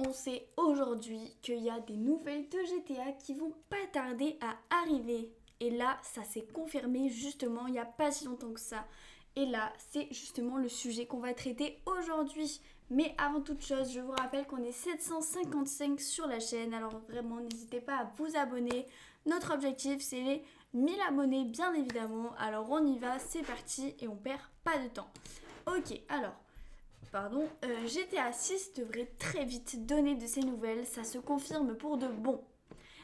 on sait aujourd'hui qu'il y a des nouvelles de GTA qui vont pas tarder à arriver. Et là, ça s'est confirmé justement il n'y a pas si longtemps que ça. Et là, c'est justement le sujet qu'on va traiter aujourd'hui. Mais avant toute chose, je vous rappelle qu'on est 755 sur la chaîne. Alors vraiment, n'hésitez pas à vous abonner. Notre objectif, c'est les 1000 abonnés, bien évidemment. Alors on y va, c'est parti et on perd pas de temps. Ok, alors... GTA 6 devrait très vite donner de ses nouvelles, ça se confirme pour de bon.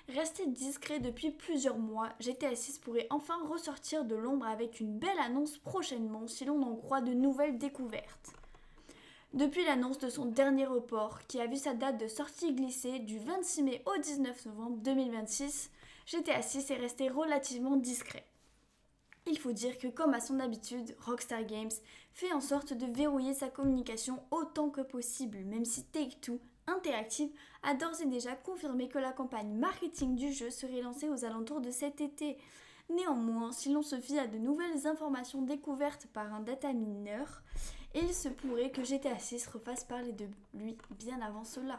Resté discret depuis plusieurs mois, GTA 6 pourrait enfin ressortir de l'ombre avec une belle annonce prochainement si l'on en croit de nouvelles découvertes. Depuis l'annonce de son dernier report, qui a vu sa date de sortie glisser du 26 mai au 19 novembre 2026, GTA 6 est resté relativement discret. Il faut dire que comme à son habitude, Rockstar Games fait en sorte de verrouiller sa communication autant que possible, même si Take-Two Interactive a d'ores et déjà confirmé que la campagne marketing du jeu serait lancée aux alentours de cet été. Néanmoins, si l'on se fie à de nouvelles informations découvertes par un data mineur, il se pourrait que GTA 6 refasse parler de lui bien avant cela.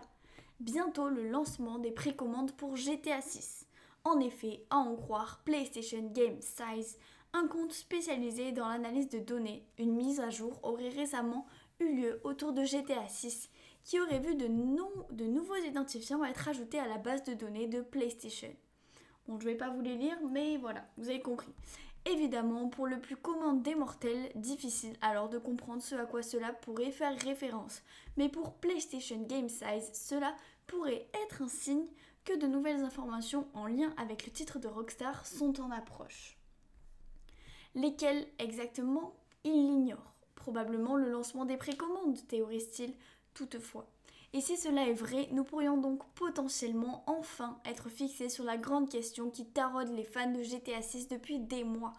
Bientôt le lancement des précommandes pour GTA 6. En effet, à en croire PlayStation Game Size, un compte spécialisé dans l'analyse de données, une mise à jour aurait récemment eu lieu autour de GTA 6 qui aurait vu de nouveaux identifiants être ajoutés à la base de données de PlayStation. Bon, je ne vais pas vous les lire, mais voilà, vous avez compris. Évidemment, pour le plus commun des mortels, difficile alors de comprendre ce à quoi cela pourrait faire référence. Mais pour PlayStation Game Size, cela pourrait être un signe que de nouvelles informations en lien avec le titre de Rockstar sont en approche. Lesquelles exactement, il l'ignore. Probablement le lancement des précommandes, théorise-t-il toutefois. Et si cela est vrai, nous pourrions donc potentiellement enfin être fixés sur la grande question qui taraude les fans de GTA 6 depuis des mois.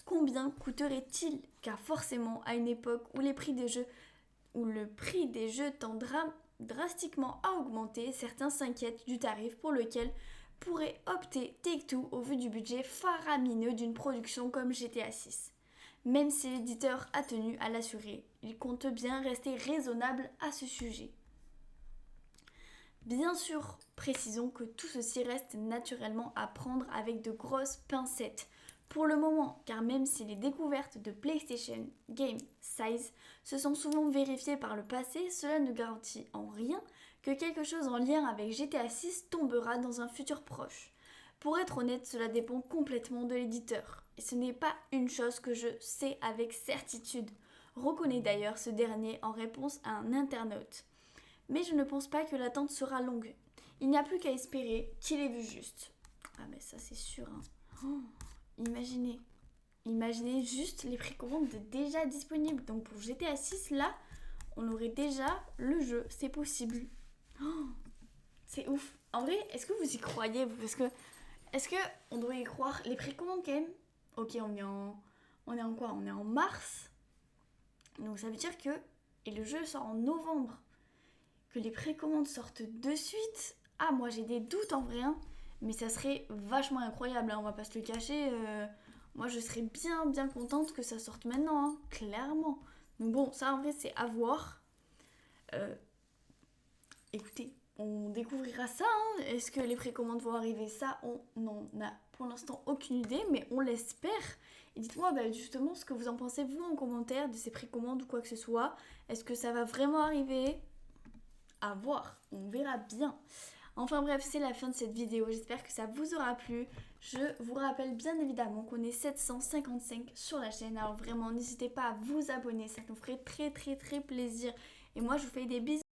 Combien coûterait-il? Car forcément, à une époque où le prix des jeux tend drastiquement à augmenter, certains s'inquiètent du tarif pour lequel pourrait opter Take-Two au vu du budget faramineux d'une production comme GTA 6. Même si l'éditeur a tenu à l'assurer, il compte bien rester raisonnable à ce sujet. Bien sûr, précisons que tout ceci reste naturellement à prendre avec de grosses pincettes pour le moment, car même si les découvertes de PlayStation Game Size se sont souvent vérifiées par le passé, cela ne garantit en rien que quelque chose en lien avec GTA 6 tombera dans un futur proche. Pour être honnête, cela dépend complètement de l'éditeur. Et ce n'est pas une chose que je sais avec certitude, reconnaît d'ailleurs ce dernier en réponse à un internaute. Mais je ne pense pas que l'attente sera longue. Il n'y a plus qu'à espérer qu'il ait vu juste. Ah mais ça c'est sûr. Imaginez juste les précommandes déjà disponibles. Donc pour GTA 6 là, on aurait déjà le jeu. C'est possible. C'est ouf. En vrai, est-ce que vous y croyez vous? Est-ce que on doit y croire? Les précommandes quand même. Ok, on est en quoi? On est en mars. Donc ça veut dire que et le jeu sort en novembre. Que les précommandes sortent de suite. Ah, moi j'ai des doutes en vrai, hein, mais ça serait vachement incroyable, hein, on va pas se le cacher. Moi je serais bien contente que ça sorte maintenant, hein, clairement. Donc bon, ça en vrai c'est à voir. Écoutez, on découvrira ça, hein. Est-ce que les précommandes vont arriver? Ça, on n'en a pour l'instant aucune idée, mais on l'espère. Et dites-moi justement ce que vous en pensez vous en commentaire de ces précommandes ou quoi que ce soit. Est-ce que ça va vraiment arriver? À voir, on verra bien. Enfin bref, c'est la fin de cette vidéo, j'espère que ça vous aura plu. Je vous rappelle bien évidemment qu'on est 755 sur la chaîne, alors vraiment n'hésitez pas à vous abonner, ça nous ferait très plaisir. Et moi je vous fais des bisous.